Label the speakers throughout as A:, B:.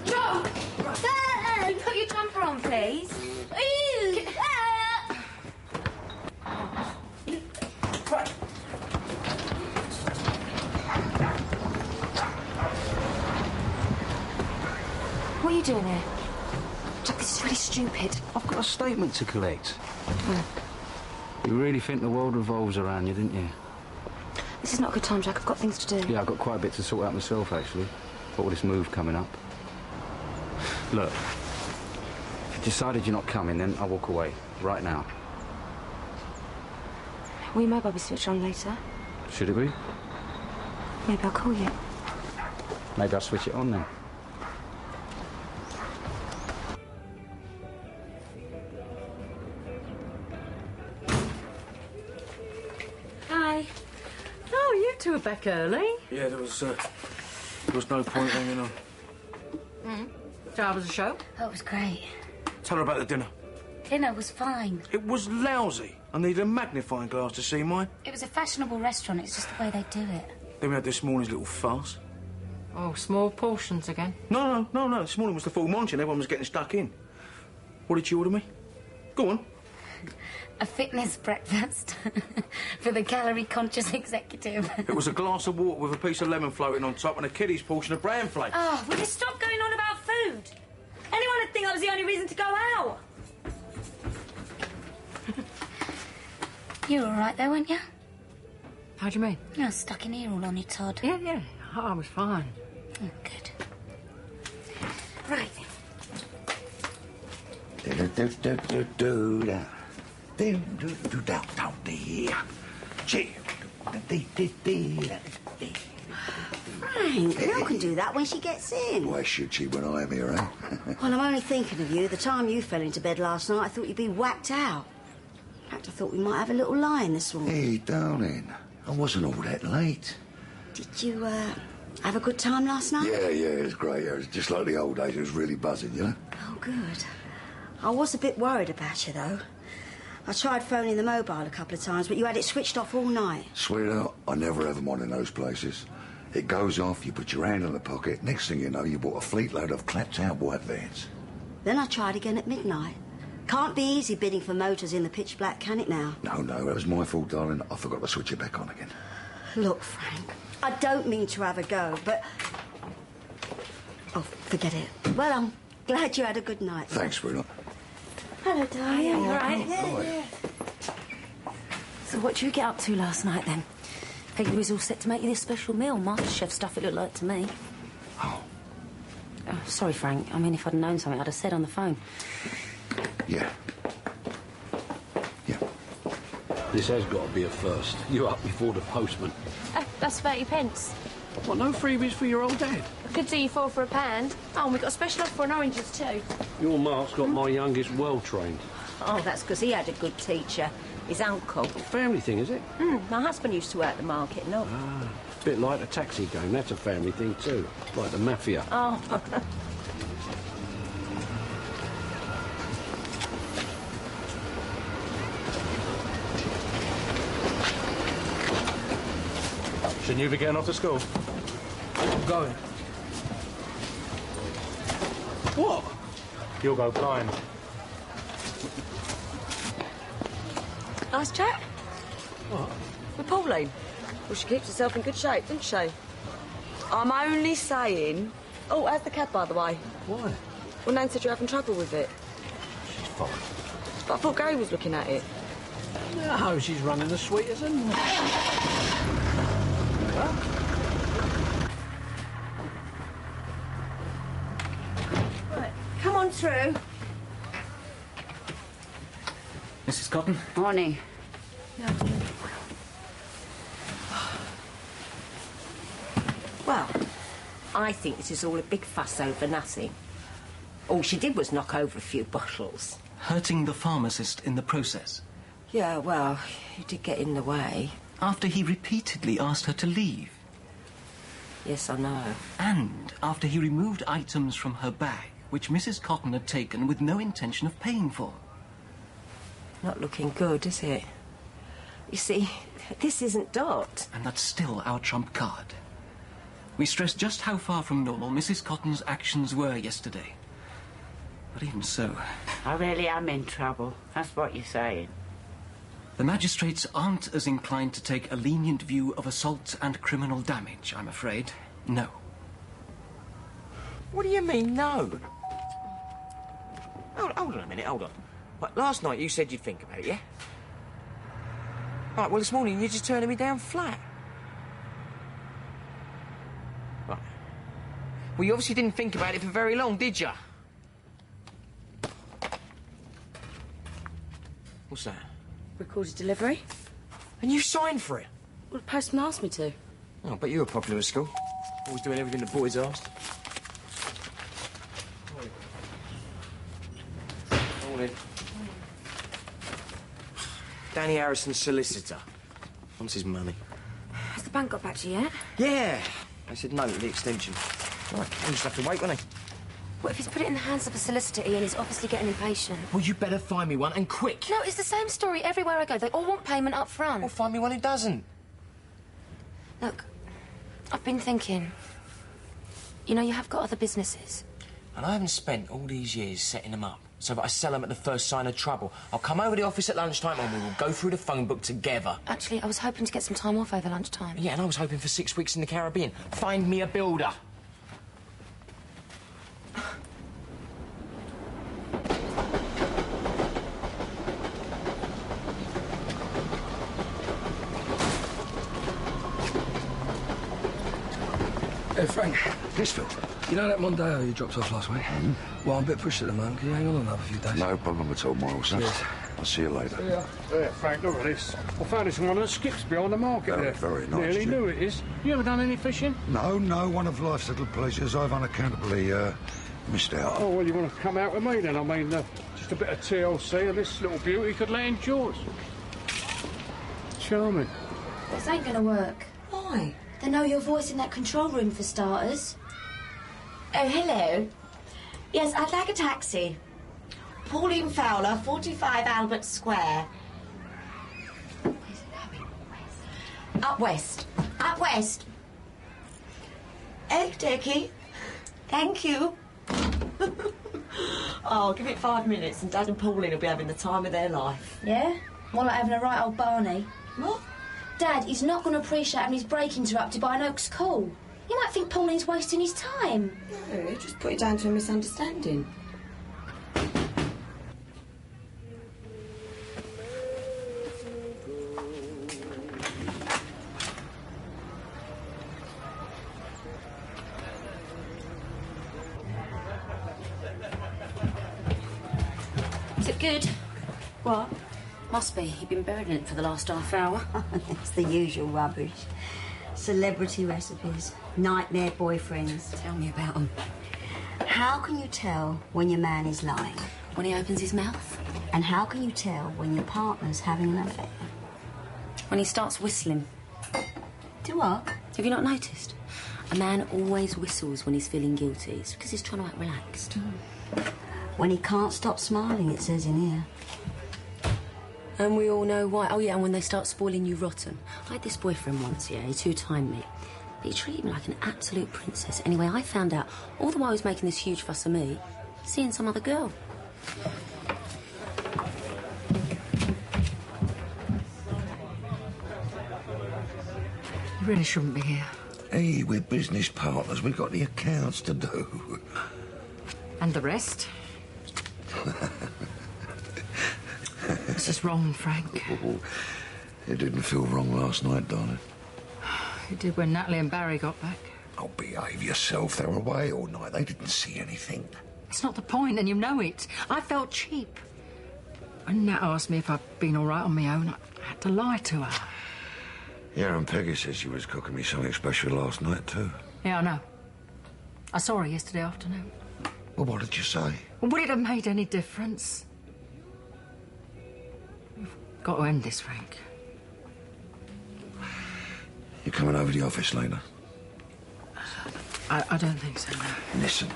A: Joe! Can you put your jumper on, please? What are you doing here? Jack, this is really stupid.
B: I've got a statement to collect. You really think the world revolves around you, didn't you?
A: This is not a good time, Jack. I've got things to do.
B: Yeah, I've got quite a bit to sort out myself, actually. Got all this move coming up. Look, if you decided you're not coming, then I'll walk away. Right now.
A: Will your mobile be switched on later?
B: Should it be?
A: Maybe I'll call you.
B: Maybe I'll switch it on then.
A: Hi.
C: Oh, you two are back early.
D: Yeah, there was no point hanging on.
C: So how was the show?
A: Oh, it was great.
D: Tell her about the dinner.
A: Dinner was fine.
D: It was lousy. I needed a magnifying glass to see mine.
A: It was a fashionable restaurant. It's just the way they do it.
D: Then we had this morning's little farce.
C: Oh, small portions again.
D: No. This morning was the full Monty and everyone was getting stuck in. What did you order me? Go on.
A: A fitness breakfast for the calorie-conscious executive.
D: It was a glass of water with a piece of lemon floating on top and a kiddie's portion of bran flakes.
A: Oh, will you stop going on about food? Anyone would think that was the only reason to go out. You were all right, though, weren't you?
C: How do you mean?
A: You're stuck in here all on your Todd.
C: Yeah. I was fine.
A: Oh, good. Right.
E: Frank, Mel can do that when she gets in.
F: Why should she when I'm here, eh?
E: Well, I'm only thinking of you. The time you fell into bed last night, I thought you'd be whacked out. In fact, I thought we might have a little lie-in this morning.
F: Hey, darling, I wasn't all that late.
E: Did you, have a good time last night?
F: Yeah, it was great. It was just like the old days. It was really buzzing, you know?
E: Oh, good. I was a bit worried about you, though. I tried phoning the mobile a couple of times, but you had it switched off all night.
F: Sweetheart, I never have them on in those places. It goes off, you put your hand in the pocket, next thing you know, you bought a fleet load of clapped-out white vans.
E: Then I tried again at midnight. Can't be easy bidding for motors in the pitch black, can it now?
F: No, that was my fault, darling. I forgot to switch it back on again.
E: Look, Frank, I don't mean to have a go, but... Oh, forget it. Well, I'm glad you had a good night.
F: Thanks, sweetheart.
E: Hello, darling.
A: All right?
E: Yeah.
A: So what did you get up to last night, then? Figured we was all set to make you this special meal. Master chef stuff it looked like to me.
F: Oh.
A: Sorry, Frank. I mean, if I'd known something, I'd have said on the phone.
F: Yeah.
B: This has got to be a first. You're up before the postman.
G: That's 30p.
B: What, no freebies for your old dad?
G: Could do you 4 for £1. Oh, and we've got a special offer on oranges too.
B: Your Mark's got my youngest well-trained.
H: Oh, that's because he had a good teacher. His uncle.
B: Family thing, is it?
H: My husband used to work at the market, no?
B: Ah, bit like the taxi game. That's a family thing too. Like the mafia.
H: Oh.
D: Shouldn't you be getting off to school? I'm going. What? You'll go blind.
H: Nice chat.
D: What?
H: With Pauline. Well, she keeps herself in good shape, doesn't she? I'm only saying... Oh, how's the cab, by the way?
D: Why?
H: Well, Nan said you're having trouble with it.
D: She's fine.
H: But I thought Gary was looking at it.
D: No, she's running the sweetest, isn't she?
H: Right, come on through.
I: Mrs. Cotton?
E: Morning.
H: Well, I think this is all a big fuss over nothing. All she did was knock over a few bottles.
I: Hurting the pharmacist in the process.
H: Yeah, well, he did get in the way.
I: After he repeatedly asked her to leave.
H: Yes, I know.
I: And after he removed items from her bag, which Mrs. Cotton had taken with no intention of paying for.
H: Not looking good, is it? You see, this isn't Dot.
I: And that's still our trump card. We stressed just how far from normal Mrs. Cotton's actions were yesterday. But even so...
J: I really am in trouble. That's what you're saying.
I: The magistrates aren't as inclined to take a lenient view of assault and criminal damage, I'm afraid. No.
K: What do you mean, no? Hold on a minute, hold on. Right, last night you said you'd think about it, yeah? Right, well, this morning you're just turning me down flat. Right. Well, you obviously didn't think about it for very long, did you? What's that?
E: Recorded delivery.
K: And you signed for it?
E: Well, the postman asked me to.
K: Oh, but you were popular at school. Always doing everything the boys asked. Morning. Danny Harrison's solicitor. Wants his money.
A: Has the bank got back to you yet?
K: Yeah. They said no to the extension. Right, I'll just have to wait, won't he?
A: What if he's put it in the hands of a solicitor, Ian? He's obviously getting impatient.
K: Well, you better find me one, and quick.
A: No, it's the same story everywhere I go. They all want payment up front.
K: Well, find me one who doesn't.
A: Look, I've been thinking. You know, you have got other businesses.
K: And I haven't spent all these years setting them up so that I sell them at the first sign of trouble. I'll come over to the office at lunchtime and we will go through the phone book together.
A: Actually, I was hoping to get some time off over lunchtime.
K: Yeah, and I was hoping for 6 weeks in the Caribbean. Find me a builder.
L: Hey, Frank.
F: Yes, Phil.
L: You know that Mondeo you dropped off last week? Well, I'm a bit pushed at the moment. Can you hang on another few days?
F: No problem at all, Miles.
L: Cheers.
F: I'll see you later.
M: Yeah, Frank, look at this. I found this one that skips behind the market
F: Very,
M: there.
F: very nice,
M: Nearly
F: Jim.
M: knew it is. You ever done any fishing?
F: No, one of life's little pleasures I've unaccountably missed out.
M: Oh, well, you want to come out with me then? I mean, just a bit of TLC and this little beauty could land yours. Charming.
A: This ain't gonna work.
E: Why?
A: They know your voice in that control room, for starters.
N: Oh, hello. Yes, I'd like a taxi. Pauline Fowler, 45 Albert Square. Where's it going? Up west. Up west. Okie dokie. Thank you. Oh, give it 5 minutes and Dad and Pauline will be having the time of their life.
A: Yeah? More like having a right old Barney.
N: What?
A: Dad, he's not going to appreciate having his break interrupted by an Oak's call. You might think Pauline's wasting his time.
N: No, just put it down to a misunderstanding.
A: Is it good?
N: What?
A: Must be. You've been buried in it for the last half hour.
E: It's the usual rubbish. Celebrity recipes, nightmare boyfriends.
A: Tell me about them.
E: How can you tell when your man is lying?
A: When he opens his mouth.
E: And how can you tell when your partner's having an affair?
A: When he starts whistling.
E: Do what?
A: Have you not noticed? A man always whistles when he's feeling guilty. It's because he's trying to act relaxed.
E: When he can't stop smiling, it says in here.
A: And we all know why. Oh, yeah, and when they start spoiling you rotten. I had this boyfriend once, yeah, he two-timed me. But he treated me like an absolute princess. Anyway, I found out, all the while he was making this huge fuss of me, seeing some other girl.
C: You really shouldn't be here.
F: Hey, we're business partners. We've got the accounts to do.
C: And the rest? This is wrong, Frank.
F: Oh, it didn't feel wrong last night, darling.
C: It did when Natalie and Barry got back.
F: Oh, behave yourself. They were away all night. They didn't see anything.
C: It's not the point, and you know it. I felt cheap. When Nat asked me if I'd been all right on my own, I had to lie to her.
F: Yeah, and Peggy said she was cooking me something special last night, too.
C: Yeah, I know. I saw her yesterday afternoon.
F: Well, what did you say?
C: Well, would it have made any difference? We've got to end this, Frank.
F: You coming over to the office later?
C: I don't think so, no.
F: Listen,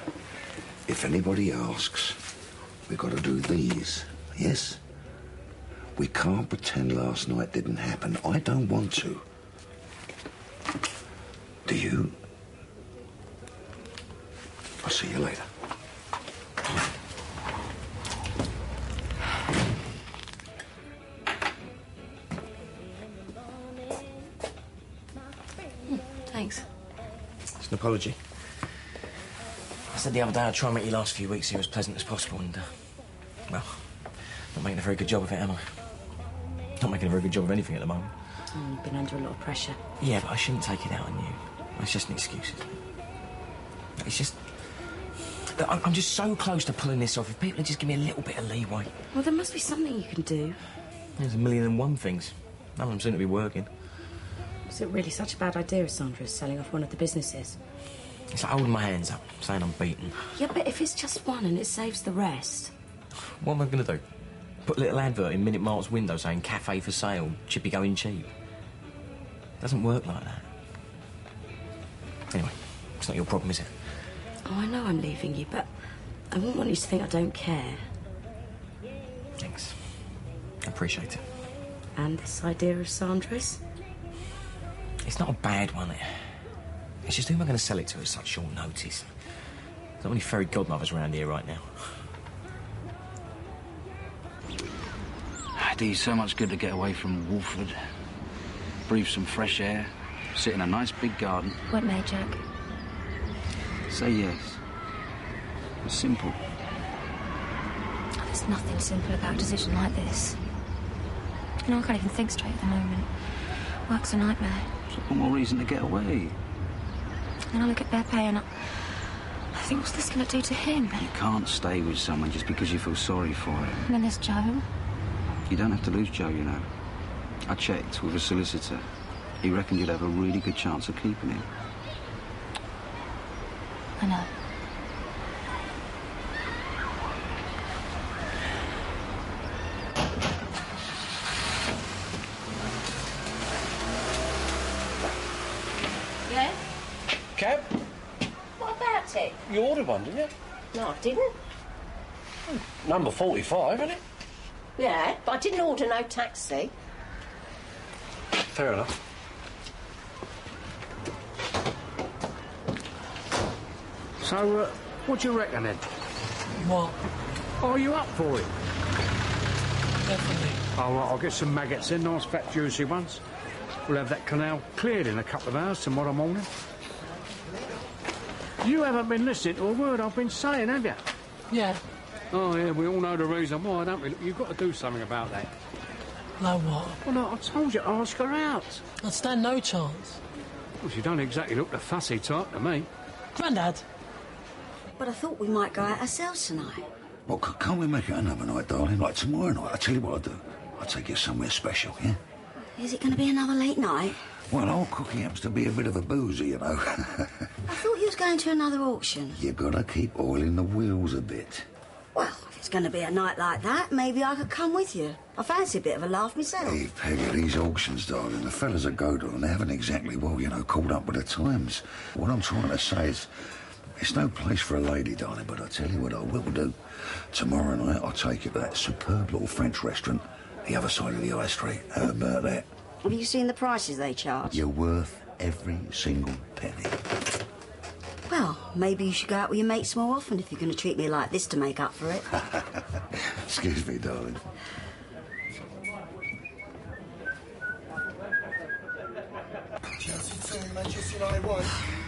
F: if anybody asks, we've got to do these, yes? We can't pretend last night didn't happen. I don't want to. Do you? I'll see you later.
A: Thanks.
K: It's an apology. I said the other day I'd try and make your last few weeks here as pleasant as possible, and, well, not making a very good job of it, am I? Not making a very good job of anything at the moment.
A: You've been under a lot of pressure.
K: Yeah, but I shouldn't take it out on you. It's just an excuse, isn't it? It's just... I'm just so close to pulling this off. If people would just give me a little bit of leeway.
A: Well, there must be something you can do.
K: There's a million and one things. None of them seem to be working.
A: Is it really such a bad idea, Sandra, selling off one of the businesses?
K: It's like holding my hands up, saying I'm beaten.
A: Yeah, but if it's just one and it saves the rest...
K: What am I going to do? Put a little advert in Minute Mark's window saying cafe for sale, chippy going cheap? Doesn't work like that. Anyway, it's not your problem, is it?
A: Oh, I know I'm leaving you, but I wouldn't want you to think I don't care.
K: Thanks. I appreciate it.
A: And this idea of Sandra's?
K: It's not a bad one. It's just who am I going to sell it to at such short notice? There's not many fairy godmothers around here right now.
B: It'd do you so much good to get away from Wolford, breathe some fresh air, sit in a nice big garden.
O: What may, Jack?
B: Say yes. It's simple.
O: Oh, there's nothing simple about a decision like this. You know, I can't even think straight at the moment. Work's a nightmare.
B: So one more reason to get away.
O: And I look at Beppe and I think, what's this going to do to him?
B: You can't stay with someone just because you feel sorry for him.
O: And then there's Joe.
B: You don't have to lose Joe, you know. I checked with a solicitor. He reckoned you'd have a really good chance of keeping him.
O: I know.
H: Yeah?
M: Cab?
H: What about it?
M: You ordered one, didn't you?
H: No, I didn't.
M: Number 45, isn't it?
H: Yeah, but I didn't order no taxi.
M: Fair enough. So, what do you reckon then?
N: What?
M: Are you up for it?
N: Definitely.
M: All right, I'll get some maggots in, nice fat juicy ones. We'll have that canal cleared in a couple of hours tomorrow morning. You haven't been listening to a word I've been saying, have you?
N: Yeah.
M: Oh, yeah, we all know the reason why, don't we? Look, you've got to do something about that.
N: No what?
M: Well, no, I told you, ask her out.
N: I'd stand no chance.
M: Well, she don't exactly look the fussy type to me.
N: Grandad.
E: But I thought we might go out ourselves tonight.
F: Well, can't we make it another night, darling? Like tomorrow night? I'll tell you what I'll do. I'll take you somewhere special, yeah?
E: Is it going to be another late night?
F: Well, old Cookie happens to be a bit of a boozer, you know.
E: I thought you was going to another auction.
F: You gotta keep oiling the wheels a bit.
E: Well, if it's going to be a night like that, maybe I could come with you. I fancy a bit of a laugh myself.
F: Hey, Peggy, these auctions, darling, the fellas that go to them, they haven't exactly, well, you know, caught up with the times. What I'm trying to say is, it's no place for a lady, darling, but I'll tell you what I will do. Tomorrow night, I'll take you to that superb little French restaurant, the other side of the high street. How about that?
E: Have you seen the prices they charge?
F: You're worth every single penny.
E: Well, maybe you should go out with your mates more often if you're going to treat me like this to make up for it.
F: Excuse me, darling.
P: Chelsea 2, Manchester United 1.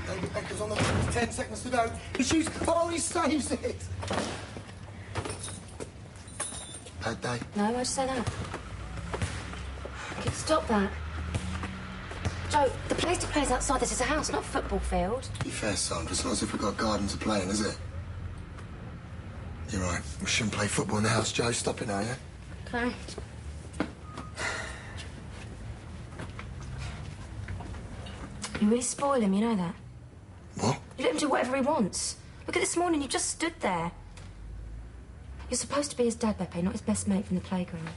P: David Beckham's on the mark. 10 seconds to go. He shoots. Oh, he saves it. Bad day.
O: No, why'd you say that? Stop that. Joe, the place to play is outside. This is a house, not a football field.
P: To be fair, Sandra, it's not as if we've got a garden to play in, is it? You're right. We shouldn't play football in the house, Joe. Stop it now, yeah?
O: Okay. You really spoil him, you know that?
P: What?
O: You let him do whatever he wants. Look at this morning, you just stood there. You're supposed to be his dad, Beppe, not his best mate from the playground.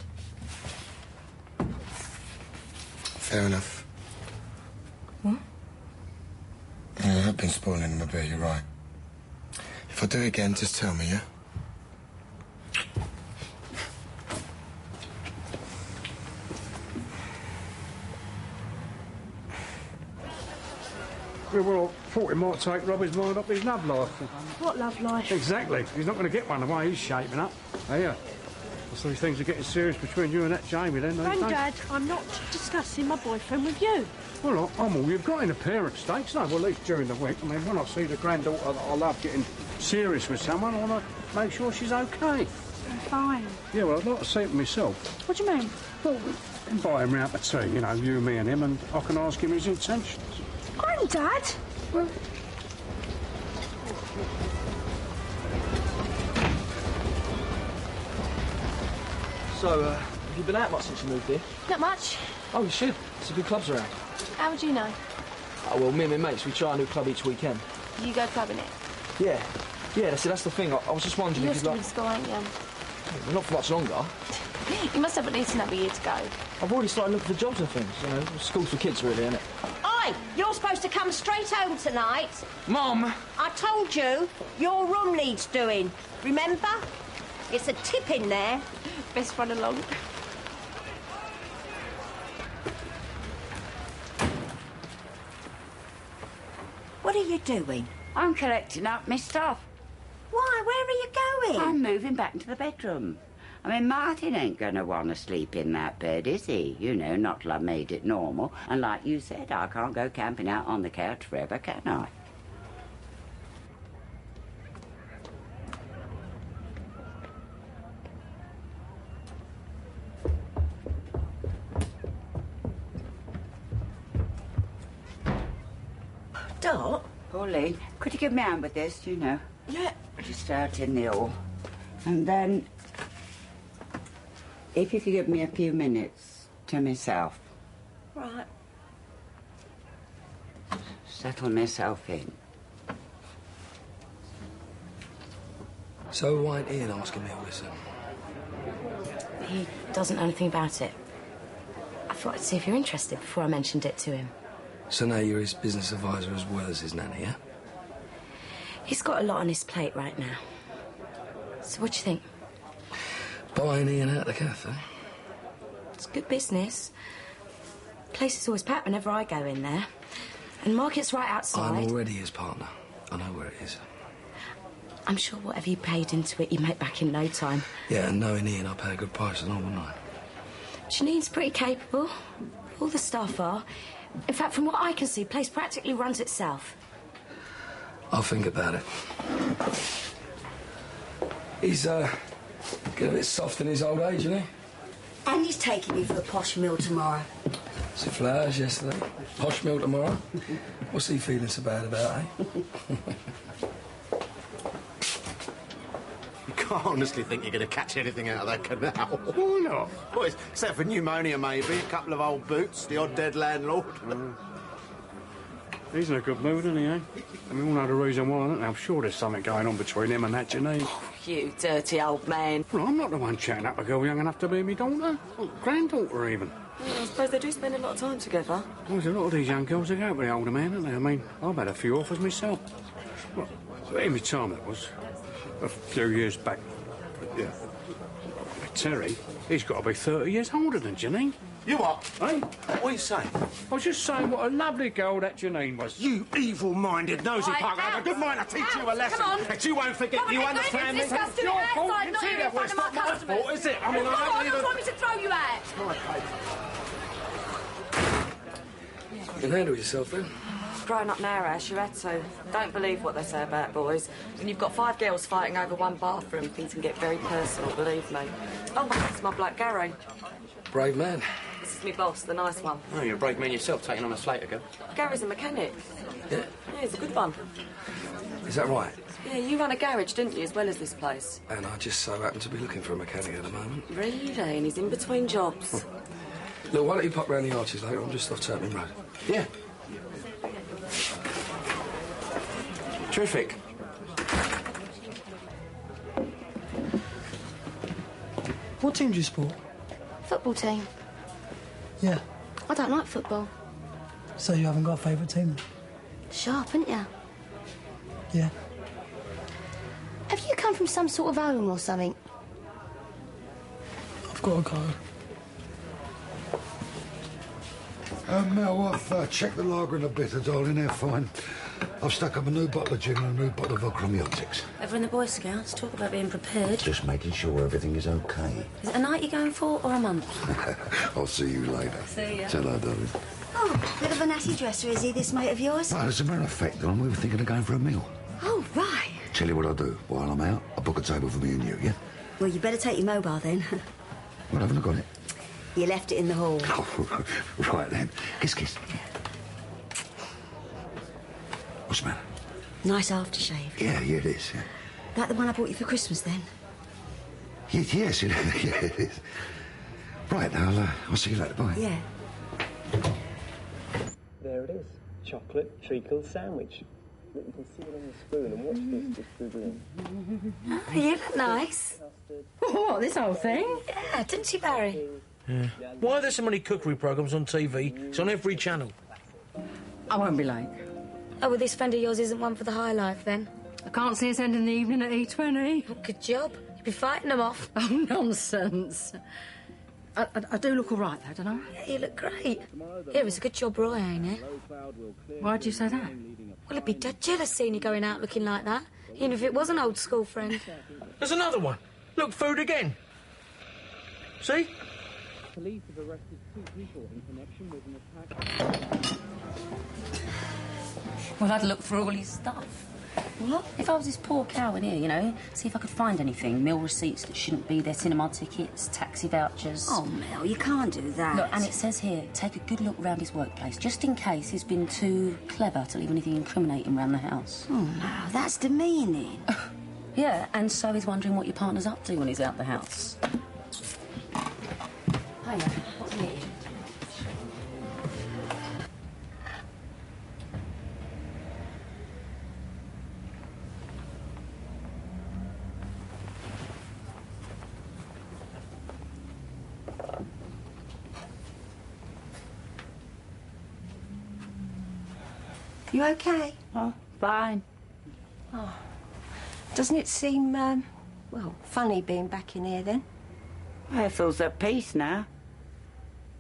P: Fair enough.
O: What?
P: Yeah, I've been spoiling him a bit, you're right. If I do it again, just tell me, yeah?
M: Yeah, well, I thought it might take Robbie's mind off his love life.
G: What love life?
M: Exactly. He's not going to get one the way he's shaping up. Here. So these things are getting serious between you and that Jamie, then, don't they?
G: Grandad, I'm not discussing my boyfriend with you.
M: Well, I'm all you've got in the parent stakes, no, well, at least during the week. I mean, when I see the granddaughter that I love getting serious with someone, I want to make sure she's OK.
G: I'm fine.
M: Yeah, well, I'd like to see it myself.
G: What do you mean?
M: Well, we can buy him round for tea, you know, you, me and him, and I can ask him his intentions.
G: Grandad?
M: Well...
K: So, have you been out much since you moved here?
G: Not much.
K: Oh, you should. There's some good clubs around.
G: How would you know?
K: Oh, well, me and my mates, we try a new club each weekend.
G: You go clubbing it?
K: Yeah. Yeah, that's the thing. I was just wondering
G: You're
K: if you'd
G: still
K: like...
G: in school, aren't you?
K: Well, not for much longer.
G: You must have at least another year to go.
K: I've already started looking for jobs and things, you know. School's for kids, really, isn't it?
H: Oi! You're supposed to come straight home tonight.
K: Mum!
H: I told you, your room needs doing. Remember? It's a tip in there.
G: Best run along.
H: What are you doing?
J: I'm collecting up my stuff.
H: Why? Where are you going?
J: I'm moving back into the bedroom. I mean, Martin ain't going to want to sleep in that bed, is he? You know, not till I've made it normal. And like you said, I can't go camping out on the couch forever, can I?
H: Dot?
J: Pauline, could you give me a hand with this, you know?
H: Yeah.
J: Just out in the hall. And then, if you could give me a few minutes to myself.
H: Right.
J: Settle myself in.
L: So why ain't Ian asking me all this?
A: He doesn't know anything about it. I thought I'd see if you're interested before I mentioned it to him.
L: So now you're his business advisor as well as his nanny, yeah?
A: He's got a lot on his plate right now. So what do you think?
L: Buying Ian out of the cafe?
A: It's good business. Place is always packed whenever I go in there. And Market's right outside.
L: I'm already his partner. I know where it is.
A: I'm sure whatever you paid into it, you make back in no time.
L: Yeah, and knowing Ian, I'll pay a good price and all, wouldn't I?
A: Janine's pretty capable. All the staff are. In fact, from what I can see, the place practically runs itself.
L: I'll think about it. He's, getting a bit soft in his old age, isn't he?
E: And he's taking me for the posh meal tomorrow.
L: Some flowers yesterday. Posh meal tomorrow. What's he feeling so bad about, eh?
Q: You can't honestly think you're going to catch anything out of that canal.
M: Why not?
Q: Well, except for pneumonia, maybe. A couple of old boots, the odd dead landlord.
M: He's in a good mood, isn't he, eh? I mean, we all know the reason why, don't they? I'm sure there's something going on between him and that Janine.
N: You dirty old man.
M: Well, I'm not the one chatting up a girl young enough to be me daughter. Or granddaughter, even.
N: Well, I suppose they do spend a lot of time together.
M: Well, there's a lot of these young girls that go out with the older man, aren't they? I mean, I've had a few offers myself. Well, in my time, that was. A few years back. But, yeah. Terry, he's got to be 30 years older than Janine.
Q: You what?
M: Eh?
Q: What are you saying?
M: I was just saying what a lovely girl that Janine was.
Q: You evil-minded, nosy
G: Right,
Q: pug. I have a good mind to teach you a lesson.
G: Come on.
Q: That you won't forget. You understand me?
G: Don't discuss doing it outside, not here in front of my customers.
Q: fault, is it? I mean,
G: Come on,
Q: I
G: I don't want me to throw you out.
L: You can handle yourself, then.
N: Growing up now, Ash, you had to. Don't believe what they say about boys. When you've got 5 girls fighting over one bathroom, things can get very personal, believe me. Oh, it's my bloke Gary.
L: Brave man.
N: This is my boss, the nice one.
K: Oh, you're a brave man yourself, taking on a Slater girl.
N: Gary's a mechanic.
L: Yeah?
N: Yeah, he's a good one.
L: Is that right?
N: Yeah, you run a garage, didn't you, as well as this place?
L: And I just so happen to be looking for a mechanic at the moment.
N: Really? And he's in between jobs.
L: Look, why don't you pop round the Arches later? I'm just off Chapman Road.
K: Yeah. Terrific.
R: What team do you support?
O: Football team.
R: Yeah.
O: I don't like football.
R: So you haven't got a favourite team?
O: Sharp, haven't you?
R: Yeah.
O: Have you come from some sort of home or something?
R: I've got to go.
F: Mel, I've checked the lager and the bitter, darling. They're fine. I've stuck up a new bottle of gin and a new bottle of vodka on the optics.
A: Ever in the Boy Scouts? Talk about being prepared.
F: Just making sure everything is okay.
A: Is it a night you're going for or a month?
F: I'll see you later.
A: See ya.
F: Tell her, darling.
E: Oh, bit of a natty dresser, is he, this mate of yours?
F: Well, as a matter of fact, darling, we were thinking of going for a meal.
E: Oh, right.
F: Tell you what I'll do. While I'm out, I'll book a table for me and you, yeah?
E: Well, you better take your mobile then.
F: Well, haven't I got it?
E: You left it in the hall.
F: Oh, right then. Kiss, kiss. What's the matter?
E: Nice aftershave.
F: Yeah, it is, yeah.
E: That the one I bought you for Christmas, then?
F: Yes, it is. Yeah, it is. Right, now, I'll see you later. Bye.
E: Yeah.
S: There it is. Chocolate treacle sandwich. Look, you can see it on the spoon, and watch this, just googling.
E: Oh, you look nice.
C: What, this whole thing?
E: Yeah, didn't she, Barry?
D: Yeah. Why are there so many cookery programmes on TV? It's on every channel.
C: I won't be late.
O: Oh, well, this friend of yours isn't one for the high life, then?
C: I can't see us ending the evening at E20.
O: Oh, good job. You'd be fighting them off.
C: Oh, nonsense. I do look all right, though, don't I?
O: Yeah, you look great. Here, it's a good job, Roy, ain't it?
C: Why'd you say that?
O: Well, I'd be dead jealous seeing you going out looking like that, even if it was an old school friend.
D: There's another one. Look, food again. See?
S: Police have arrested 2 people in connection with an attack.
A: Well, I'd look for all his stuff. What? If I was this poor cow in here, you know, see if I could find anything. Meal receipts that shouldn't be there, cinema tickets, taxi vouchers.
E: Oh, Mel, you can't do that.
A: Look, and it says here, take a good look round his workplace, just in case he's been too clever to leave anything incriminating round the house.
E: Oh, no, that's demeaning.
A: Yeah, and so he's wondering what your partner's up to when he's out the house. Hi, Mel. What's me?
H: You okay?
J: Oh, fine.
H: Oh. Doesn't it seem, well, funny being back in here then?
J: Ethel's at peace now.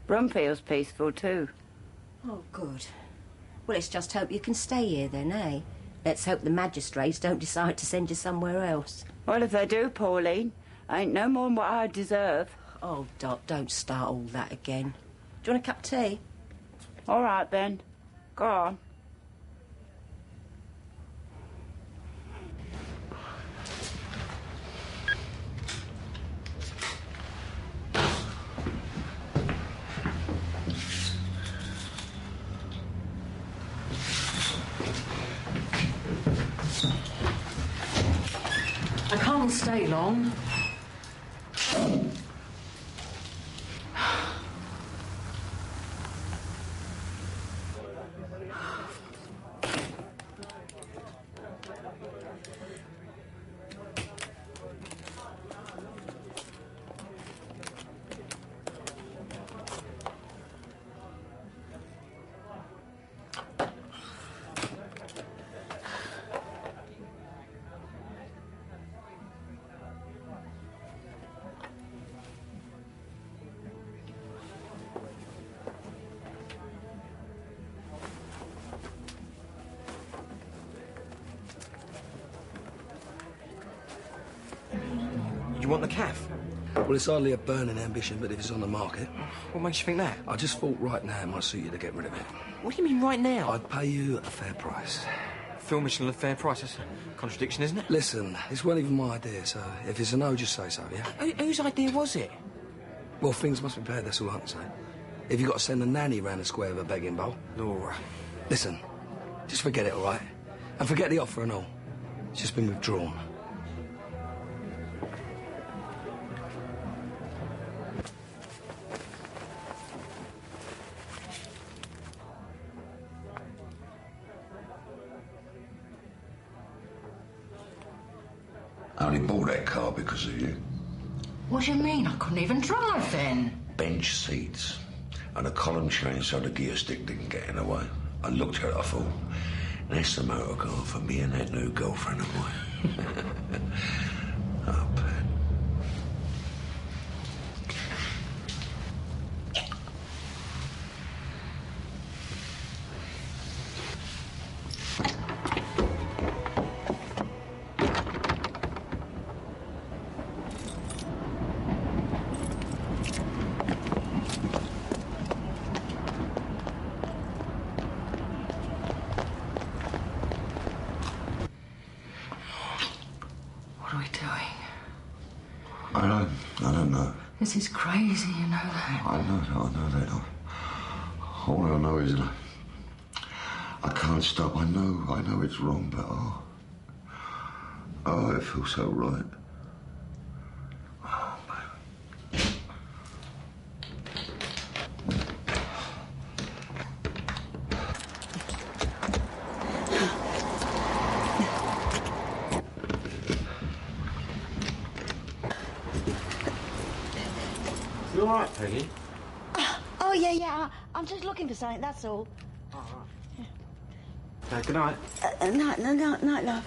J: Brumfield's peaceful too.
H: Oh, good. Well, let's just hope you can stay here then, eh? Let's hope the magistrates don't decide to send you somewhere else.
J: Well, if they do, Pauline, ain't no more than what I deserve.
H: Oh, Dot, don't start all that again. Do you want a cup of tea?
J: All right, then. Go on.
C: I can't stay long.
D: You want the calf?
L: Well, it's hardly a burning ambition, but if it's on the market...
D: What makes you think that?
L: I just thought right now it might suit you to get rid of it.
D: What do you mean right now?
L: I'd pay you a fair price.
K: Phil Mitchell at a fair price. That's a contradiction, isn't it?
L: Listen, it's not even my idea, so if it's a no, just say so, yeah?
K: Whose idea was it?
L: Well, things must be paid, that's all I can say. If you've got to send a nanny round the square with a begging bowl...
K: Laura.
L: Listen, just forget it, all right? And forget the offer and all. It's just been withdrawn.
F: I only bought that car because of you.
C: What do you mean? I couldn't even drive then.
F: Bench seats and a column change so the gear stick didn't get in the way. I looked at it, I thought, that's the motor car for me and that new girlfriend of mine. Oh, Pat.
C: What are we doing?
F: I don't know.
C: This is crazy, you know that.
F: I know that. All I know is that I can't stop. I know it's wrong, but oh, it feels so right. Oh, baby.
B: You all right, Peggy?
E: Oh, yeah. I'm just looking for something, that's all.
B: Okay, good night.
E: Night, love.